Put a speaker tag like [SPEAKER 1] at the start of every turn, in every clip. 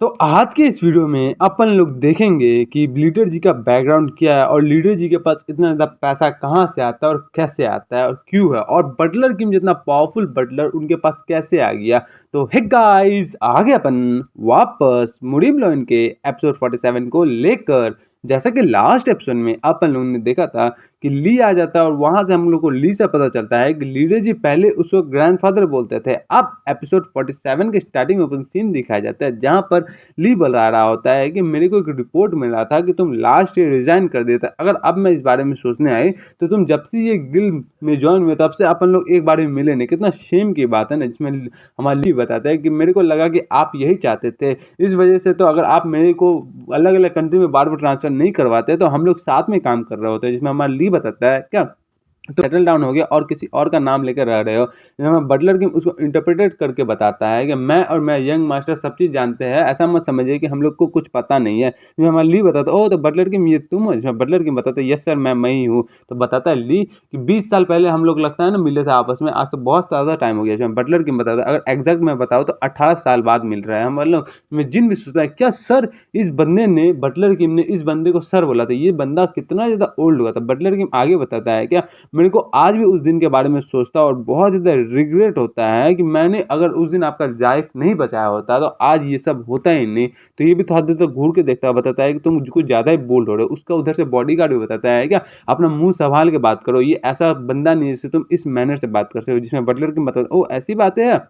[SPEAKER 1] तो आज के इस वीडियो में अपन लोग देखेंगे कि लीडर जी का बैकग्राउंड क्या है और लीडर जी के पास इतना ज़्यादा पैसा कहाँ से आता है और कैसे आता है और क्यों है, और बटलर किंग जितना पावरफुल बटलर उनके पास कैसे आ गया। तो हे गाइस, आगे अपन वापस मुरीम लोन के एपिसोड 47 को लेकर, जैसा कि लास्ट एपिसोड में अपन लोगों ने देखा था कि ली आ जाता है और वहां से हम लोग को ली से पता चलता है कि लीडर जी पहले उसको ग्रैंडफादर बोलते थे। अब एपिसोड 47 के स्टार्टिंग में अपन सीन दिखाया जाता है जहां पर ली बता रहा होता है कि मेरे को एक रिपोर्ट मिला था कि तुम लास्ट ईयर रिजाइन कर देता। अगर अब मैं इस बारे में सोचने आई तो तुम जब से ये गिल्ड में ज्वाइन हुए तब से अपन लोग एक बार भी मिले नहीं। कितना शेम की बात है ना, जिसमें हमारा ली बताता है कि मेरे को लगा कि आप यही चाहते थे, इस वजह से तो अगर आप मेरे को अलग अलग कंट्री में बार बार ट्रांसफर नहीं करवाते तो हम लोग साथ में काम कर रहे होते। जिसमें हमारा ली बताता है क्या तो सेटल डाउन हो गया और किसी और का नाम लेकर रह रहे हो। जब बटलर किंग उसको इंटरप्रेटेड करके बताता है कि मैं यंग मास्टर सब चीज़ जानते हैं, ऐसा मत समझिए कि हम लोग को कुछ पता नहीं है। जब हमारा ली बताता है ओ तो बटलर किंग ये तुम हो। जिसमें बटलर किंग बताता है यस सर मैं ही हूँ। तो बताता है ली कि 20 साल पहले हम लोग लगता है ना मिले थे आपस में, आज तो बहुत ज़्यादा टाइम हो गया। जब बटलर किंग बताता है अगर एग्जैक्ट मैं बताऊँ तो 18 साल बाद मिल रहा है हम लोग। मैं जिन भी सोचता है क्या सर इस बंदे ने, बटलर किंग ने इस बंदे को सर बोला था, ये बंदा कितना ज़्यादा ओल्ड हुआ था। बटलर किंग आगे बताता है क्या मेरे को आज भी उस दिन के बारे में सोचता और बहुत ज़्यादा रिग्रेट होता है कि मैंने अगर उस दिन आपका लाइफ नहीं बचाया होता तो आज ये सब होता ही नहीं। तो ये भी थोड़ा देर तक घूर के देखता है, बताता है कि तुम कुछ ज़्यादा ही बोल्ड हो रहे हो। उसका उधर से बॉडीगार्ड भी बताता है क्या अपना मुंह संभाल के बात करो, ये ऐसा बंदा नहीं है जिससे तुम इस मैनर से बात कर सकते हो। जिसमें बटलर की बताता ओ ऐसी बात है,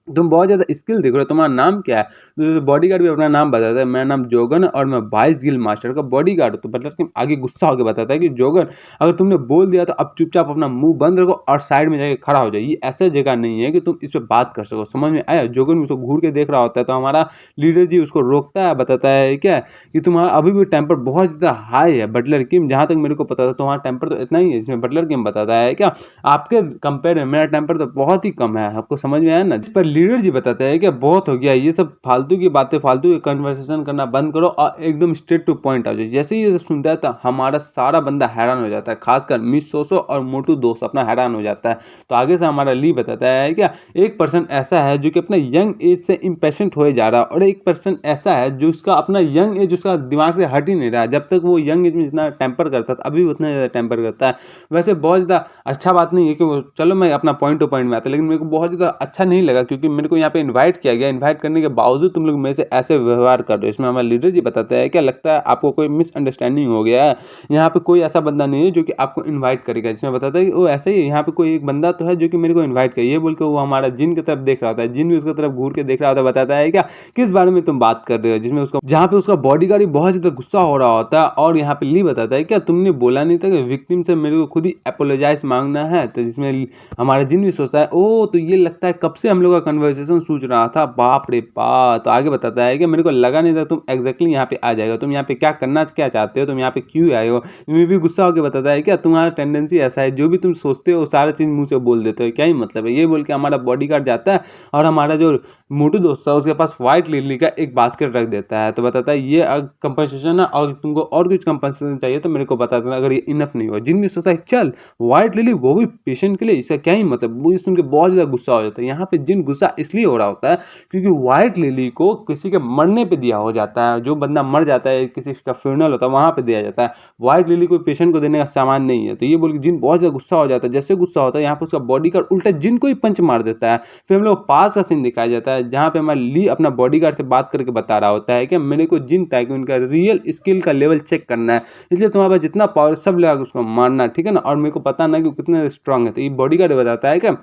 [SPEAKER 1] तुम बहुत ज़्यादा स्किल दिख रहे हो, तुम्हारा नाम क्या है। तो बॉडीगार्ड भी अपना नाम बताता है, मेरा नाम जोगन है और मैं 22 गिल्ड मास्टर का बॉडीगार्ड हूँ। तो बटलर किंग आगे गुस्सा होकर बताता है कि जोगन अगर तुमने बोल दिया तो अब चुपचाप अपना मुंह बंद रखो और साइड में जाके खड़ा हो जाए, ये ऐसा जगह नहीं है कि तुम इस पर बात कर सको। समझ में आया। जोगन उसको घूर के देख रहा होता है तो हमारा लीडर जी उसको रोकता है, बताता है क्या कि तुम्हारा अभी भी टेम्पर बहुत ज़्यादा हाई है बटलर किंग, जहाँ तक मेरे को पता था तुम्हारा टेम्पर तो इतना ही है। इसमें बटलर किंग बताता है क्या आपके कंपेयर में मेरा टेम्पर तो बहुत ही कम है। आपको समझ में आया ना। जिस पर लीडर जी बताते हैं कि बहुत हो गया, ये सब फालतू की बातें, फालतू की कन्वर्सेशन करना बंद करो और एकदम स्ट्रेट टू पॉइंट आ जाओ। जैसे ही ये सब सुनता है तो हमारा सारा बंदा हैरान हो जाता है, खासकर मिस सोसो और मोटू दोस्त अपना हैरान हो जाता है। तो आगे से हमारा ली बताता है क्या एक पर्सन ऐसा है जो कि अपना यंग एज से इम्पेशेंट हो जा रहा है और एक पर्सन ऐसा है जो उसका अपना यंग एज उसका दिमाग से हट ही नहीं रहा। जब तक वो यंग एज में जितना टेम्पर करता था अभी उतना ज़्यादा टेम्पर करता है। वैसे बहुत ज़्यादा अच्छा बात नहीं है कि वो, चलो मैं अपना पॉइंट टू पॉइंट में आता, लेकिन मेरे को बहुत ज़्यादा अच्छा नहीं लगा क्योंकि मेरे को यहाँ पे इनवाइट किया गया। इनवाइट करने के बावजूद तुम लोग मेरे से ऐसे व्यवहार कर रहे हो। इसमें हमारा लीडर जी बताता है क्या लगता है आपको कोई मिसअंडरस्टैंडिंग हो गया है, यहाँ पे कोई ऐसा बंदा नहीं है जो कि आपको इन्वाइट करेगा। जिसमें बताता है कि वो ऐसा ही है, यहाँ पे कोई एक बंदा तो है जो कि मेरे को इन्वाइट करे। ये बोल के वो हमारा जिन की तरफ देख रहा होता है, जिन भी उसकी तरफ घूर के देख रहा होता है। बताता है क्या किस बारे में तुम बात कर रहे हो। जिसमें उसका जहाँ पे उसका बॉडीगार्ड भी बहुत ज़्यादा गुस्सा हो रहा होता है और यहाँ पे ली बताता है क्या तुमने बोला नहीं था कि विक्टिम से मेरे को खुद ही अपोलोजाइज मांगना है। तो जिसमें हमारा जिन भी सोचता है ओ तो ये लगता है कब से हम लोग का कन्वर्सेशन सोच रहा था, बाप रे बाप। तो आगे बताता है कि मेरे को लगा नहीं था तुम एग्जैक्टली यहाँ पे आ जाएगा, तुम यहाँ पे क्या करना क्या चाहते हो, तुम यहाँ पे क्यों आए हो। मैं भी गुस्सा होकर बताता है क्या तुम्हारा टेंडेंसी ऐसा है जो भी तुम सोचते हो सारा चीज़ मुंह से बोल देते हो, क्या ही मतलब है। ये बोल के हमारा बॉडीगार्ड जाता है और हमारा जो मोटू दोस्त था उसके पास व्हाइट लिली का एक बास्केट रख देता है। तो बताता है ये कंपनसेशन है और तुमको और कुछ कंपनसेशन चाहिए तो मेरे को बता देना अगर ये इनफ नहीं हुआ। जिन भी सोचता है चल व्हाइट लिली वो भी पेशेंट के लिए, इसका क्या ही मतलब। वो सुन के बहुत ज़्यादा गुस्सा हो जाता है। यहाँ पे जिन गुस्सा इसलिए हो रहा होता है क्योंकि व्हाइट लिली को किसी के मरने पे दिया हो जाता है। जो बंदा मर जाता है किसी का फ्यूनरल होता है वहाँ पे दिया जाता है। व्हाइट लिली कोई पेशेंट को देने का सामान नहीं है। तो ये बोल के जिन बहुत ज़्यादा गुस्सा हो जाता है। जैसे गुस्सा होता है यहाँ पे उसका बॉडीगार्ड उल्टा जिन को ही पंच मार देता है। फिर हम लोग पास का सीन दिखाया जाता है जहाँ पे हमारा ली अपना बॉडीगार्ड से बात करके बता रहा होता है कि मेरे को जिन टाइकून का रियल स्किल का लेवल चेक करना है, इसलिए तुम्हारे पास जितना पावर सब लगा उसको मारना, ठीक है ना। और मेरे को पता ना कि कितना स्ट्रांग है। तो ये बॉडीगार्ड बताता है कि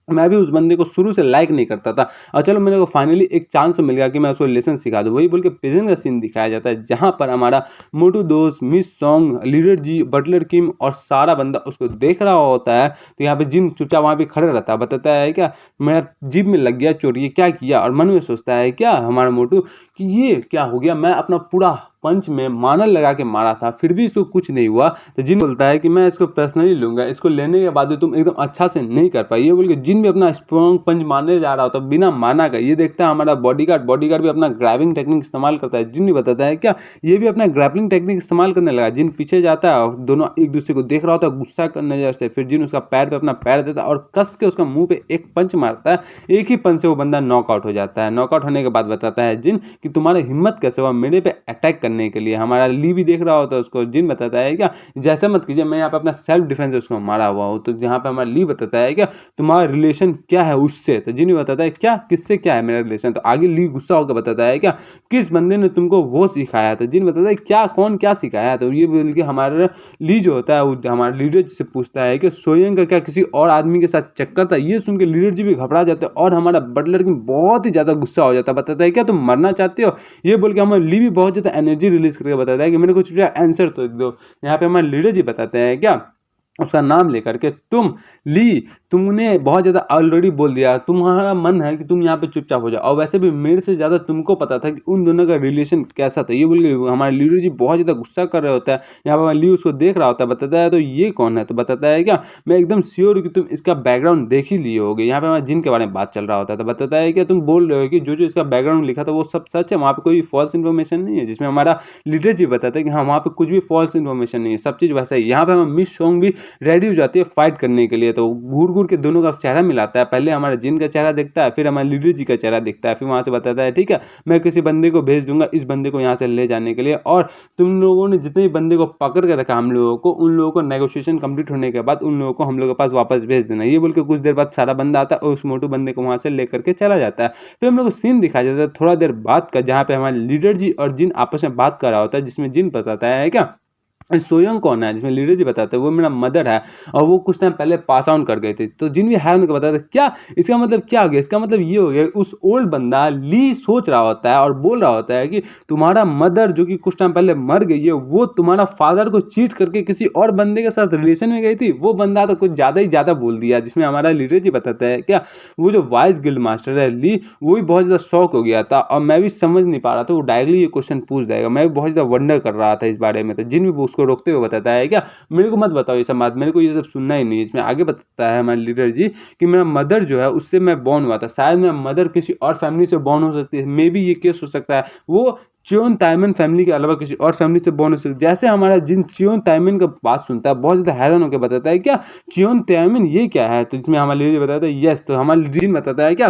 [SPEAKER 1] मैं भी उस बंदे को शुरू से लाइक नहीं करता था और चलो मेरे को फाइनली एक चांस तो मिल गया कि मैं उसको लेसन सिखा दूँ। वही बोल के प्रिजन का सीन दिखाया जाता है जहाँ पर हमारा मोटू दोस्त, मिस सॉन्ग, लीडर जी, बटलर किम और सारा बंदा उसको देख रहा होता है। तो यहाँ पे जिन चुपचाप वहाँ पे खड़े रहता है। बताता है क्या मेरा जीभ में लग गया चोट, ये क्या किया। और मन में सोचता है क्या हमारा मोटू कि ये क्या हो गया, मैं अपना पूरा पंच में मानल लगा के मारा था फिर भी इसको कुछ नहीं हुआ। तो जिन बोलता है कि मैं इसको पर्सनली लूंगा, इसको लेने के बाद भी तुम एकदम अच्छा से नहीं कर पाई। ये बोल के जिन भी अपना स्ट्रॉन्ग पंच मारने जा रहा होता बिना माना का। ये देखता है हमारा बॉडीगार्ड भी अपना ग्रैबिंग टेक्निक इस्तेमाल करता है। जिन भी बताता है क्या ये भी अपना ग्रैपलिंग टेक्निक इस्तेमाल करने लगा। जिन पीछे जाता है और दोनों एक दूसरे को देख रहा होता है गुस्सा कर नजर से। फिर जिन उसका पैर पे अपना पैर देता है और कस के उसका मुंह पे एक पंच मारता है। एक ही पंच से वो बंदा नॉकआउट हो जाता है। नॉकआउट होने के बाद बताता है जिन कि कि तुम्हारा हिम्मत कैसे हुआ मेरे पे अटैक करने के लिए। हमारा ली भी देख रहा होता है, उसको जिन बताता है क्या जैसा मत कीजिए, मैं यहाँ पे अपना सेल्फ डिफेंस उसको मारा हुआ हूँ। तो यहाँ पे हमारा ली बताता है क्या तुम्हारा रिलेशन क्या है उससे, तो जिन भी बताता है क्या किससे क्या है मेरा रिलेशन। तो आगे ली गुस्सा होकर बताता है क्या किस बंदे ने तुमको वो सिखाया। तो जिन बताता है क्या कौन क्या सिखाया। तो ये बोल के हमारा ली जो होता है वो हमारे लीडर जी से पूछता है कि सोयंग का क्या किसी और आदमी के साथ चक्कर था। ये सुन के लीडर जी भी घबरा जाते हैं और हमारा बटलर किंग बहुत ही ज्यादा गुस्सा हो जाता है। बताता है क्या तुम मरना चाहते हो। ये बोल के हमारे ली भी बहुत ज्यादा एनर्जी रिलीज करके बताता है कि मैंने कुछ आंसर तो दो। यहाँ पे हमारे लीडर जी बताते हैं क्या उसका नाम लेकर के तुम ली तुमने बहुत ज़्यादा ऑलरेडी बोल दिया, तुम्हारा मन है कि तुम यहाँ पे चुपचाप हो जाओ। और वैसे भी मेरे से ज़्यादा तुमको पता था कि उन दोनों का रिलेशन कैसा था। ये बोल के हमारे लीडर जी बहुत ज़्यादा गुस्सा कर रहे होता है। यहाँ पर ली उसको देख रहा होता है, बताता है तो ये कौन है। तो बताता है क्या मैं एकदम श्योर हूँ कि तुम इसका बैकग्राउंड देख ही लिए होगे। यहाँ पे हमारे जिन के बारे में बात चल रहा होता है। तो बताता है कि तुम बोल रहे हो कि जो जो इसका बैकग्राउंड लिखा था वो सब सच है, वहाँ पर कोई फॉल्स इन्फॉर्मेशन नहीं है। जिसमें हमारा लीडर जी बताता है कि हाँ वहाँ पर कुछ भी फॉल्स इन्फॉर्मेशन नहीं है, सब चीज़ वैसा ही। यहाँ पर हमें मिस सॉन्ग भी रेडी हो जाती है फाइट करने के लिए। तो घूर घूर के दोनों का चेहरा मिलाता है, पहले हमारे जिन का चेहरा देखता है, फिर हमारे लीडर जी का चेहरा देखता है। फिर वहां से बताता है ठीक है मैं किसी बंदे को भेज दूंगा इस बंदे को यहाँ से ले जाने के लिए, और तुम लोगों ने जितने भी बंदे को पकड़ के रखा हम लोगों को, उन लोगों को नेगोशिएशन कंप्लीट होने के बाद उन लोगों को हम लोगों के पास वापस भेज देना। ये बोल के कुछ देर बाद सारा बंदा आता है और उस मोटू बंदे को वहां से लेकर के चला जाता है। फिर हम लोग को सीन दिखाया जाता है थोड़ा देर बाद का, जहाँ पे हमारे लीडर जी और जिन आपस में बात कर रहा होता है, जिसमें जिन बताता है क्या सोयंग कौन है, जिसमें लीडर जी बताते हैं वो मेरा मदर है और वो कुछ टाइम पहले पास ऑन कर गए थे। तो जिन भी हैरान होकर बताते क्या इसका मतलब क्या हो गया। इसका मतलब ये हो गया उस ओल्ड बंदा ली सोच रहा होता है और बोल रहा होता है कि तुम्हारा मदर जो कि कुछ टाइम पहले मर गई है वो तुम्हारा फादर को चीट करके किसी और बंदे के साथ रिलेशन में गई थी। वो बंदा तो कुछ ज़्यादा ही ज़्यादा बोल दिया। जिसमें हमारा लीडर जी बताता है क्या वो जो वाइस गिल्ड मास्टर है ली वो भी बहुत ज़्यादा शॉक हो गया था और मैं भी समझ नहीं पा रहा था। वो डायरेक्टली ये क्वेश्चन पूछ देगा, मैं भी बहुत ज़्यादा वंडर कर रहा था इस बारे में। तो जिन भी उसको रोकते हुए बताता है क्या मेरे को मत बताओ ये सब बात, मेरे को ये सब सुनना ही नहीं। इसमें आगे बताता है हमारे लीडर जी कि मेरा मदर जो है उससे मैं बॉर्न हुआ था, शायद मेरा मदर किसी और फैमिली से बॉर्न हो सकती है, मे बी ये केस हो सकता है वो चियोन ताइमन फैमिली के अलावा किसी और फैमिली से बॉर्न हो सकती है। जैसे हमारा जिन चियोन ताइमन का बात सुनता है बहुत ज़्यादा हैरान होकर बताता है क्या चियोन ताइमन ये क्या है। तो इसमें हमारे लीडर बताता है यस। तो हमारे लीडर बताता है क्या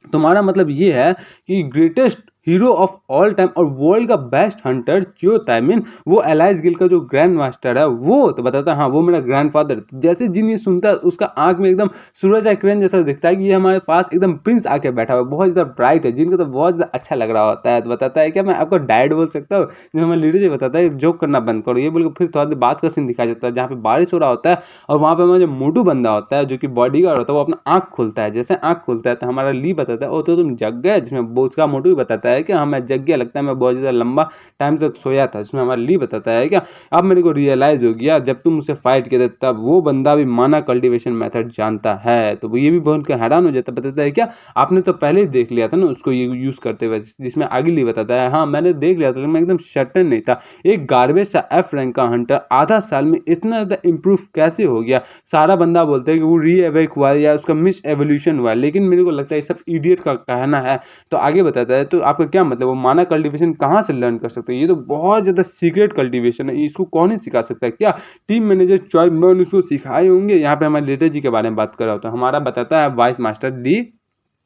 [SPEAKER 1] तुम्हारा मतलब ये है कि greatest hero of all time और वर्ल्ड का बेस्ट हंटर चियो ताइमिन वो एलाइज गिल का जो ग्रैंड मास्टर है वो। तो बताता है हाँ वो मेरा ग्रैंडफादर। जैसे जिन ये सुनता है उसका आंख में एकदम सूरज का किरण जैसा दिखता है कि ये हमारे पास एकदम प्रिंस आके बैठा हुआ है, बहुत ज़्यादा ब्राइट है, जिनको तो बहुत ज़्यादा अच्छा लग रहा होता है। तो बताता है क्या मैं आपको डैड बोल सकता हूँ। जो हमारे लीडर जी बताता है जोक करना बंद करो। ये बोल के फिर थोड़ा देर बात का सीन दिखाया जाता है जहाँ पे बारिश हो रहा होता है और वहाँ पे हमारा जो मोटू बंदा होता है जो कि बॉडीगार्ड होता है वो अपना आंख खोलता है। जैसे आंख खोलता है तो हमारा ली बताता है ओ तो तुम जग गए। जिसमें उसका मोटू भी बताता है कि हाँ मैं जग गया, लगता है मैं बहुत ज़्यादा लंबा टाइम तक सोया था। जिसमें हमारा ली बताता है क्या अब मेरे को रियलाइज़ हो गया जब तुम उसे फाइट किए थे तब वो बंदा भी माना कल्टीवेशन मेथड जानता है। तो ये भी बहुत हैरान हो जाता है। बताता है क्या आपने तो पहले ही देख लिया था ना उसको ये यूज़ करते हुए। जिसमें आगे ली बताता है हाँ मैंने देख लिया था लेकिन मैं एकदम सर्टेन नहीं था। एक गार्बेज सा एफ रैंक का हंटर आधा साल में इतना ज़्यादा इम्प्रूव कैसे हो गया। सारा बंदा बोलते हैं कि वो रीएवेक हुआ या उसका मिस एवोल्यूशन हुआ, लेकिन मेरे को लगता है ये सब इडियट का कहना है। तो आगे बताता है तो आपका क्या मतलब वो माना कल्टीवेशन कहाँ से लर्न कर सकते हैं, ये तो बहुत ज़्यादा सीक्रेट कल्टीवेशन है, इसको कौन ही सिखा सकता है। क्या टीम मैनेजर चॉय मैन उसको सिखाए होंगे। यहाँ पे हमारे लीडर जी के बारे में बात कर रहा होता है। हमारा बताता है वाइस मास्टर डी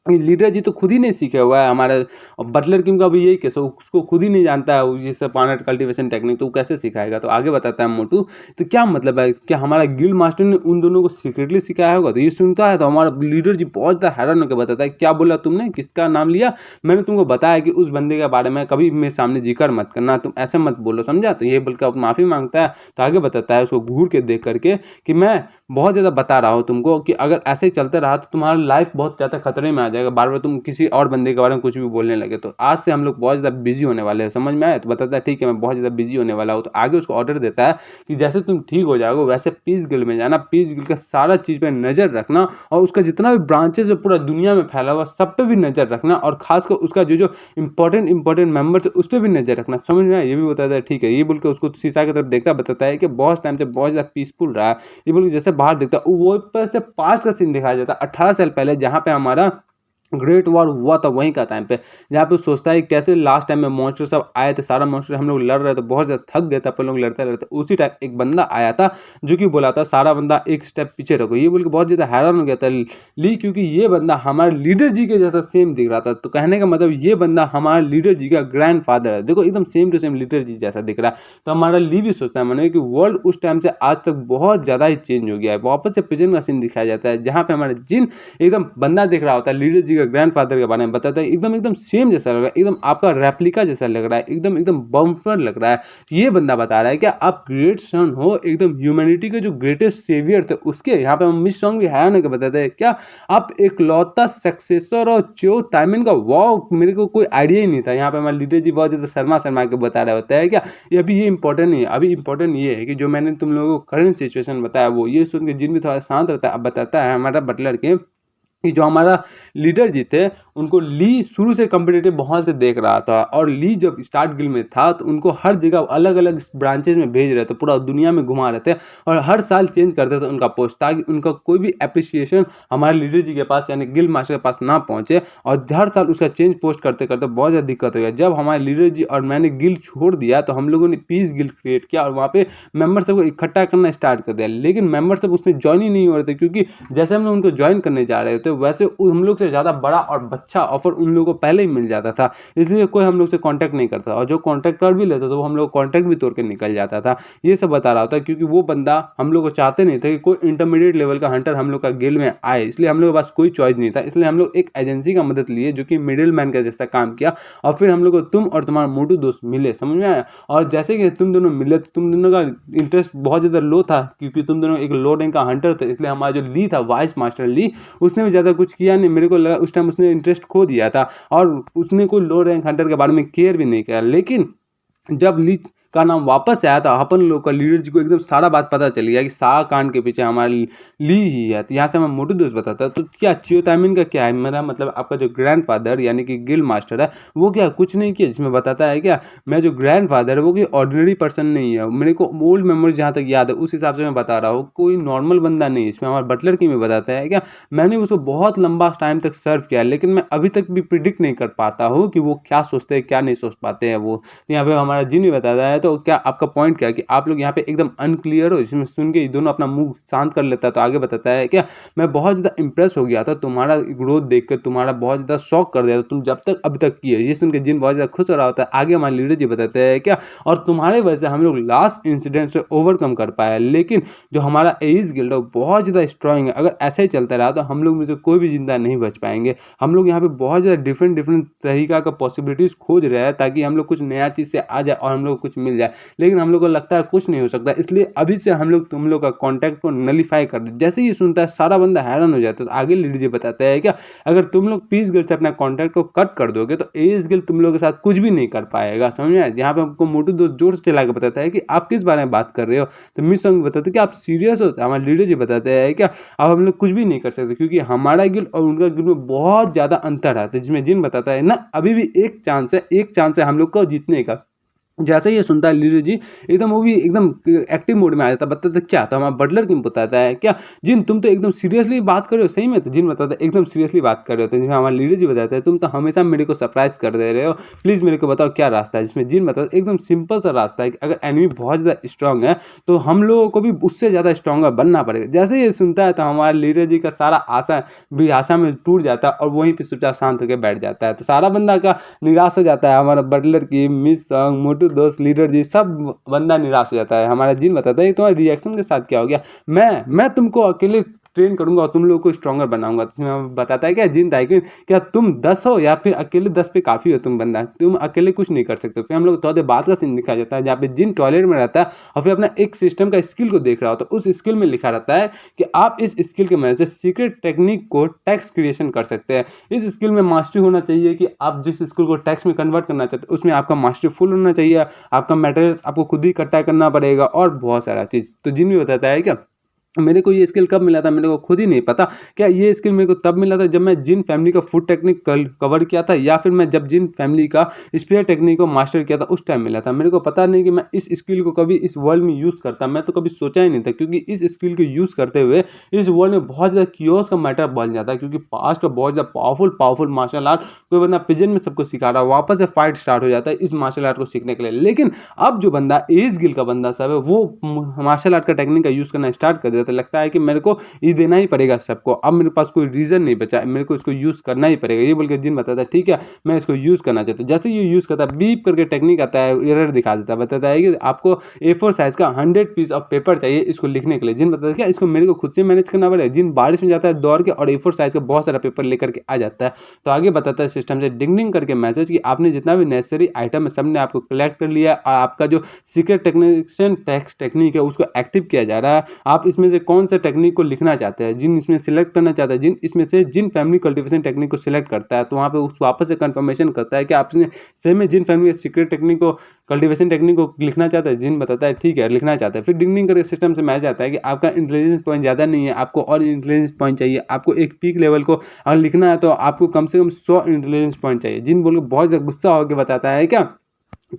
[SPEAKER 1] लीडर जी तो खुद ही नहीं सीखे हुआ है हमारा बटलर किंग का भी यही केस है, उसको खुद ही नहीं जानता है ये सब पाना कल्टीवेशन टेक्निक, तो वो कैसे सिखाएगा। तो आगे बताता है मोटू तो क्या मतलब है क्या हमारा गिल्ड मास्टर ने उन दोनों को सीक्रेटली सिखाया होगा। तो ये सुनता है तो हमारा लीडर जी बहुत ज़्यादा हैरान होकर बताता है क्या बोला तुमने, किसका नाम लिया। मैंने तुमको बताया कि उस बंदे के बारे में कभी मेरे सामने जिक्र मत करना, तुम ऐसे मत बोलो समझा। तो ये बोल कर माफ़ी मांगता है। तो आगे बताता है उसको घूर के देख करके कि मैं बहुत ज़्यादा बता रहा हूँ तुमको कि अगर ऐसे ही चलते रहा तो तुम्हारा लाइफ बहुत ज़्यादा खतरे में आ जाएगा, बार बार तुम किसी और बंदे के बारे में कुछ भी बोलने लगे। तो आज से हम लोग बहुत ज़्यादा बिजी होने वाले हैं, समझ में आया। तो बताता है ठीक है मैं बहुत ज़्यादा बिजी होने वाला हूँ। तो आगे उसको ऑर्डर देता है कि जैसे तुम ठीक हो जाओगे वैसे पीस गिल्ड में जाना, पीस गिल्ड का सारा चीज़ पर नज़र रखना और उसका जितना भी ब्रांचेज है पूरा दुनिया में फैला हुआ सब पे भी नज़र रखना और खासकर उसका जो इंपॉर्टेंट मेंबर्स है उस पर भी नज़र रखना, समझ में आया। ये भी बताता है ठीक है। ये बोल के उसको शीशा की तरफ देखता बताता है कि बहुत टाइम से बहुत ज़्यादा पीसफुल रहा है। ये बोल के जैसे बाहर देखता वो पर से पास्ट का सीन दिखाया जाता है 18 साल पहले, जहाँ पे हमारा ग्रेट वॉर हुआ था वहीं का टाइम पे, जहाँ पे सोचता है कि कैसे लास्ट टाइम में मॉन्स्टर सब आए थे, सारा मॉन्स्टर हम लोग लड़ रहे थे, बहुत ज़्यादा थक गए थे अपन लोग लड़ते लड़ते। उसी टाइम एक बंदा आया था जो कि बोला था सारा बंदा एक स्टेप पीछे रखो, ये बोल के बहुत ज़्यादा हैरान हो गया था ली, क्योंकि ये बंदा हमारे लीडर जी के जैसा सेम दिख रहा था। तो कहने का मतलब ये बंदा हमारे लीडर जी का ग्रैंड फादर है, देखो एकदम सेम टू सेम लीडर जी जैसा दिख रहा है। तो हमारा ली भी सोचता है मैंने कि वर्ल्ड उस टाइम से आज तक बहुत ज़्यादा ही चेंज हो गया है। वापस से प्रेजेंट का सीन दिखाया जाता है जहाँ पे हमारे जिन एकदम बंदा दिख रहा होता है लीडर जी का ग्रैंडफादर के बारे में बताता है, एकदम एकदम सेम जैसा लग रहा है, एकदम आपका रेप्लिका जैसा लग रहा है, एकदम एकदम बम्पर लग रहा है। ये बंदा बता रहा है कि आप ग्रेट सन हो, एकदम ह्यूमैनिटी के जो ग्रेटेस्ट सेवियर थे उसके। यहाँ पे हम मिस सॉन्ग भी हैरान होकर बताते हैं क्या आप इकलौता सक्सेसर और चो ताइमिन का वाव, मेरे को कोई आइडिया ही नहीं था। यहाँ पे हमारे लीडर जी बहुत ज़्यादा शर्मा शर्मा के बता रहे होता है क्या ये अभी ये इंपॉर्टेंट नहीं है, अभी इंपॉर्टेंट ये है कि जो मैंने तुम लोगों को करंट सिचुएशन बताया वो ये सुन के जिन भी थोड़ा शांत रहता है। अब बताता है हमारा बटलर के कि जो हमारा लीडर जी थे उनको ली शुरू से कम्पिटिटिव बहुत से देख रहा था, और ली जब स्टार्ट गिल में था तो उनको हर जगह अलग अलग ब्रांचेज में भेज रहे थे, पूरा दुनिया में घुमा रहे थे, और हर साल चेंज करते थे उनका पोस्ट, ताकि उनका कोई भी अप्रिसिएशन हमारे लीडर जी के पास यानी गिल मास्टर के पास ना पहुंचे। और हर साल उसका चेंज पोस्ट करते करते बहुत ज़्यादा दिक्कत हो गया। जब हमारे लीडर जी और मैंने गिल छोड़ दिया तो हम लोगों ने पीस गिल क्रिएट किया और वहाँ पे मेंबर सबको इकट्ठा करना स्टार्ट कर दिया, लेकिन मेंबर सब उसमें ज्वाइन ही नहीं हो रहे थे, क्योंकि जैसे हम लोग उनको ज्वाइन करने जा रहे थे वैसे हम लोग से ज़्यादा बड़ा और अच्छा ऑफर उन लोगों को पहले ही मिल जाता था, इसलिए कोई हम लोग से कांटेक्ट नहीं करता, और जो कांटेक्ट कर भी लेता था वो हम लोग कांटेक्ट भी तोड़ के निकल जाता था। ये सब बता रहा था क्योंकि वो बंदा हम लोग को चाहते नहीं थे कि कोई इंटरमीडिएट लेवल का हंटर हम लोग का गिल में आए, इसलिए हम लोग के पास कोई चॉइस नहीं था। इसलिए हम लोग एक एजेंसी का मदद लिए जो कि मिडिल मैन का जैसा काम किया, और फिर हम लोग को तुम और तुम्हारा मोटू दोस्त मिले, समझ में आया। और जैसे कि तुम दोनों मिले तो तुम दोनों का इंटरेस्ट बहुत ज़्यादा लो था, क्योंकि तुम दोनों एक लो रैंक का हंटर थे, इसलिए हमारा जो ली था वाइस मास्टर ली उसने भी ज़्यादा कुछ किया नहीं। मेरे को लगा उस टाइम उसने इंटरेस्ट खो दिया था और उसने कोई लो रैंक हंटर के बारे में केयर भी नहीं किया। लेकिन जब ली का नाम वापस आया था अपन लोग का लीडर जी को एकदम सारा बात पता चल गया कि शाह कांड के पीछे हमारी ली ही है। तो यहाँ से हमें मोटू दोस्त बताता है तो क्या चियो ताइमिन का क्या है, मेरा मतलब आपका जो ग्रैंडफादर यानी कि गिल मास्टर है वो क्या कुछ नहीं किया, जिसमें बताता है क्या मैं जो ग्रैंडफादर है वो कोई ऑर्डिनरी पर्सन नहीं है। मेरे को ओल्ड मेमोरी जहाँ तक याद है उस हिसाब से मैं बता रहा हूँ, कोई नॉर्मल बंदा नहीं। इसमें हमारे बटलर की में बताता है क्या मैंने उसको बहुत लंबा टाइम तक सर्व किया, लेकिन मैं अभी तक भी प्रिडिक्ट नहीं कर पाता हूँ कि वो क्या सोचते हैं क्या नहीं सोच पाते हैं वो। यहाँ पे हमारा जिन भी बताता है तो क्या आपका पॉइंट क्या है कि आप लोग यहाँ पे एकदम अनक्लियर हो। इसमें सुन के दोनों अपना मुंह शांत कर लेता है तो आगे बताता है क्या मैं बहुत ज़्यादा इंप्रेस हो गया था तुम्हारा ग्रोथ देखकर, तुम्हारा बहुत ज़्यादा शौक कर दिया था तुम जब तक अभी तक किए। ये सुन के जिन बहुत ज़्यादा खुश हो रहा होता है। आगे हमारे लीडर जी बताते हैं क्या और तुम्हारे वजह से हम लोग लास्ट इंसिडेंट से ओवरकम कर पाए, लेकिन जो हमारा एज गिल्ड है बहुत ज़्यादा स्ट्रांग है। अगर ऐसा ही चलता रहा तो हम लोग में से कोई भी जिंदा नहीं बच पाएंगे। हम लोग यहाँ पे बहुत ज़्यादा डिफरेंट डिफरेंट तरीका का पॉसिबिलिटीज़ खोज रहे हैं ताकि हम लोग कुछ नया चीज़ से आ जाए और हम लोग कुछ मिल जाए, लेकिन हम लोग को लगता है कुछ नहीं हो सकता। इसलिए अभी से हम लोग तुम लोग का कॉन्टैक्ट को नलीफाई कर दे। जैसे ही सुनता है सारा बंदा हैरान हो जाता है। तो आगे लीडर जी बताते हैं क्या अगर तुम लोग पीस गिल्ड से अपना कॉन्टैक्ट को कट कर दोगे तो एज गिल्ड तुम लोग के साथ कुछ भी नहीं कर पाएगा, समझ में आया। यहाँ पे हमको मोटू दोस्त जोर से चला के बताता है कि आप किस बारे में बात कर रहे हो। तो मिस सॉन्ग बताते हैं कि आप सीरियस हो। हमारे लीडर जी बताते हैं क्या अब हम लोग कुछ भी नहीं कर सकते क्योंकि हमारा गिल्ड और उनका गिल्ड में बहुत ज़्यादा अंतर है। तो जिसमें जिन बताता है ना अभी भी एक चांस है हम लोग को जीतने का। जैसे ही ये सुनता है लीडर जी एकदम वो भी एकदम एक्टिव मोड में आ जाता है। बताता है क्या तो हमारा बटलर किम बताता है क्या जिन तुम तो एकदम सीरियसली बात कर रहे हो सही में। तो जिन बताता है एकदम सीरियसली बात कर रहे हो। तो जिसमें हमारा लीडर जी बताता है तुम तो हमेशा मेरे को सरप्राइज कर दे रहे हो, प्लीज़ मेरे को बताओ क्या रास्ता है। जिसमें जिन बताता है एकदम सिंपल सा रास्ता है कि अगर एनिमी बहुत ज़्यादा स्ट्रांग है तो हम लोगों को भी उससे ज़्यादा स्ट्रॉन्गर बनना पड़ेगा। जैसे ये सुनता है तो हमारे लीडर जी का सारा आशा भी आशा में टूट जाता है और वहीं पर चुपचाप शांत होकर बैठ जाता है। तो सारा बंदा का निराश हो जाता है। हमारा बटलर की मिस सॉन्ग मोटू दोस्त लीडर जी सब बंदा निराश हो जाता है। हमारा जिन बताता है तुम्हारे रिएक्शन के साथ क्या हो गया, मैं तुमको अकेले ट्रेन करूंगा और तुम लोगों को स्ट्रॉन्गर बनाऊंगा। तो बताता है क्या जिन टाइकन क्या तुम 10 हो या फिर अकेले 10 पे काफ़ी हो, तुम बंदा तुम अकेले कुछ नहीं कर सकते। फिर हम लोग थोड़ा देर बाद का सीन दिखाया जाता है जहाँ पे जिन टॉयलेट में रहता है और फिर अपना एक सिस्टम का स्किल को देख रहा होता है। उस स्किल में लिखा रहता है कि आप इस स्किल की मदद से सीक्रेट टेक्निक को टैक्स क्रिएशन कर सकते हैं। इस स्किल में मास्टरी होना चाहिए कि आप जिस स्किल को टैक्स में कन्वर्ट करना चाहते हैं उसमें आपका मास्टरी फुल होना चाहिए, आपका मटेरियल आपको खुद ही इकट्ठा करना पड़ेगा और बहुत सारा चीज़। तो जिन भी बताता है क्या मेरे को ये स्किल कब मिला था मेरे को खुद ही नहीं पता। क्या ये स्किल मेरे को तब मिला था जब मैं जिन फैमिली का फूड टेक्निक कवर किया था, या फिर मैं जब जिन फैमिली का स्पेयर टेक्निक को मास्टर किया था उस टाइम मिला था। मेरे को पता नहीं कि मैं इस स्किल को कभी इस वर्ल्ड में यूज़ करता, मैं तो कभी सोचा ही नहीं था, क्योंकि इस स्किल को यूज़ करते हुए इस वर्ल्ड में बहुत ज़्यादा कियोस का मैटर बन जाता है, क्योंकि पास्ट का बहुत ज़्यादा पावरफुल मार्शल आर्ट कोई बंदा पिजन में सबको सिखा रहा है, वापस से फाइट स्टार्ट हो जाता है इस मार्शल आर्ट को सीखने के लिए। लेकिन अब जो बंदा एज गिल का बंदा सब है वो मार्शल आर्ट का टेक्निक का यूज़ करना स्टार्ट कर देता है। लगता है कि मेरे को ये देना ही पड़ेगा सबको, अब मेरे पास कोई रीज़न नहीं बचा है, मेरे को इसको यूज़ करना ही पड़ेगा। ये बोल के जिन बताता है ठीक है मैं इसको यूज़ करना चाहता हूँ। जैसे ये यूज़ करता है बीप करके टेक्निक आता है, एरर दिखा देता है, बताता है कि आपको A4 साइज़ का 100 पीस ऑफ पेपर चाहिए इसको लिखने के लिए। जिन बताता है क्या इसको मेरे को खुद से मैनेज करना पड़ेगा। जिन बारिश में जाता है दौड़ के और A4 साइज़ का बहुत सारा पेपर लेकर के आ जाता है, तो आगे बताता है सिस्टम से डिंग डिंग करके मैसेज कि आपने जितना भी नेसेसरी आइटम है सब ने आपको कलेक्ट कर लिया और आपका जो सीक्रेट टेक्निशियन टेक्स्ट टेक्निक है उसको एक्टिव किया जा रहा है। आप इसमें से कौन सा टेक्निक को लिखना चाहते हैं, जिन इसमें सिलेक्ट करना चाहता है, जिन इसमें से जिन फैमिली कल्टीवेशन टेक्निक को सिलेक्ट करता है, तो वहाँ पे उस वापस से कंफर्मेशन करता है कि आपने सही में जिन फैमिली सीक्रेट टेक्निक को कल्टीवेशन टेक्निक को लिखना चाहता है। जिन बताता है ठीक है लिखना चाहता है, फिर डिंग डिंग करके सिस्टम से मैसेज आता है कि आपका इंटेलिजेंस पॉइंट ज़्यादा नहीं है, आपको और इंटेलिजेंस पॉइंट चाहिए। आपको एक पीक लेवल को अगर लिखना है तो आपको कम से कम 100 इंटेलिजेंस पॉइंट चाहिए। जिन बोल के बहुत ज़्यादा गुस्सा होकर बताता है क्या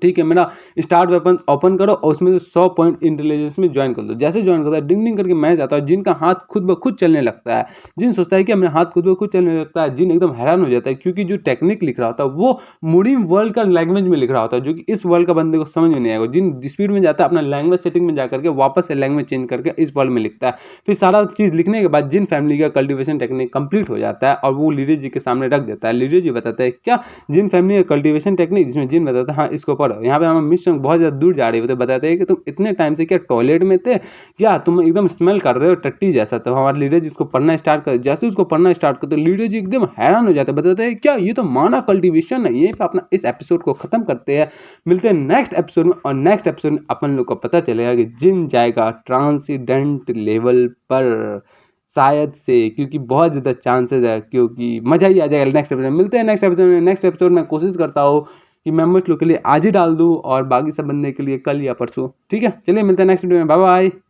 [SPEAKER 1] ठीक है मेरा स्टार्ट वेपन ओपन करो और उसमें से 100 पॉइंट इंटेलिजेंस में ज्वाइन कर दो। जैसे ज्वाइन करता है डिंग डिंग करके मैच आता है, जिनका हाथ खुद ब खुद चलने लगता है। जिन सोचता है कि मेरा हाथ खुद ब खुद चलने लगता है, जिन एकदम हैरान हो जाता है, क्योंकि जो टेक्निक लिख रहा होता है वो मुड़ीम वर्ल्ड का लैंग्वेज में लिख रहा होता है, जो कि इस वर्ल्ड का बंदे को समझ में नहीं आएगा। जिन स्पीड में जाता है अपना लैंग्वेज सेटिंग में जाकर के वापस से लैंग्वेज चेंज करके इस वर्ल्ड में लिखता है। फिर सारा चीज़ लिखने के बाद जिन फैमिली का कल्टिवेशन टेक्निक कंप्लीट हो जाता है और वो लीडर जी के सामने रख देता है। लीडर जी बताते हैं क्या जिन फैमिली का कल्टिवेशन टेक्निक, जिसमें जिन बताता है हाँ इसको पढ़ो, यहाँ पे हम बहुत ज़्यादा दूर जा रही हो, तो बताते हैं कि तुम इतने टाइम से क्या टॉयलेट में थे, क्या तुम एकदम स्मेल कर रहे हो टट्टी जैसा। तो हमारे लीडर जी इसको पढ़ना स्टार्ट कर, जैसे उसको पढ़ना स्टार्ट कर तो लीडर जी एकदम हैरान हो जाते हैं, बताते हैं क्या ये तो माना कल्टीवेशन है। यहीं पे अपना इस एपिसोड को खत्म करते हैं, मिलते हैं नेक्स्ट एपिसोड में। और नेक्स्ट एपिसोड में अपन लोग को पता चलेगा कि जिन जाएगा ट्रांसीडेंट लेवल पर, शायद से, क्योंकि बहुत ज़्यादा चांसेस है, क्योंकि मज़ा ही आ जाएगा। नेक्स्ट एपिसोड में मिलते हैं। नेक्स्ट एपिसोड में मैं कोशिश करता हूँ कि मेंबर्स लोग के लिए आज ही डाल दूँ और बाकी सब बनने के लिए कल या परसों। ठीक है चलिए मिलते हैं नेक्स्ट वीडियो में, बाय बाय।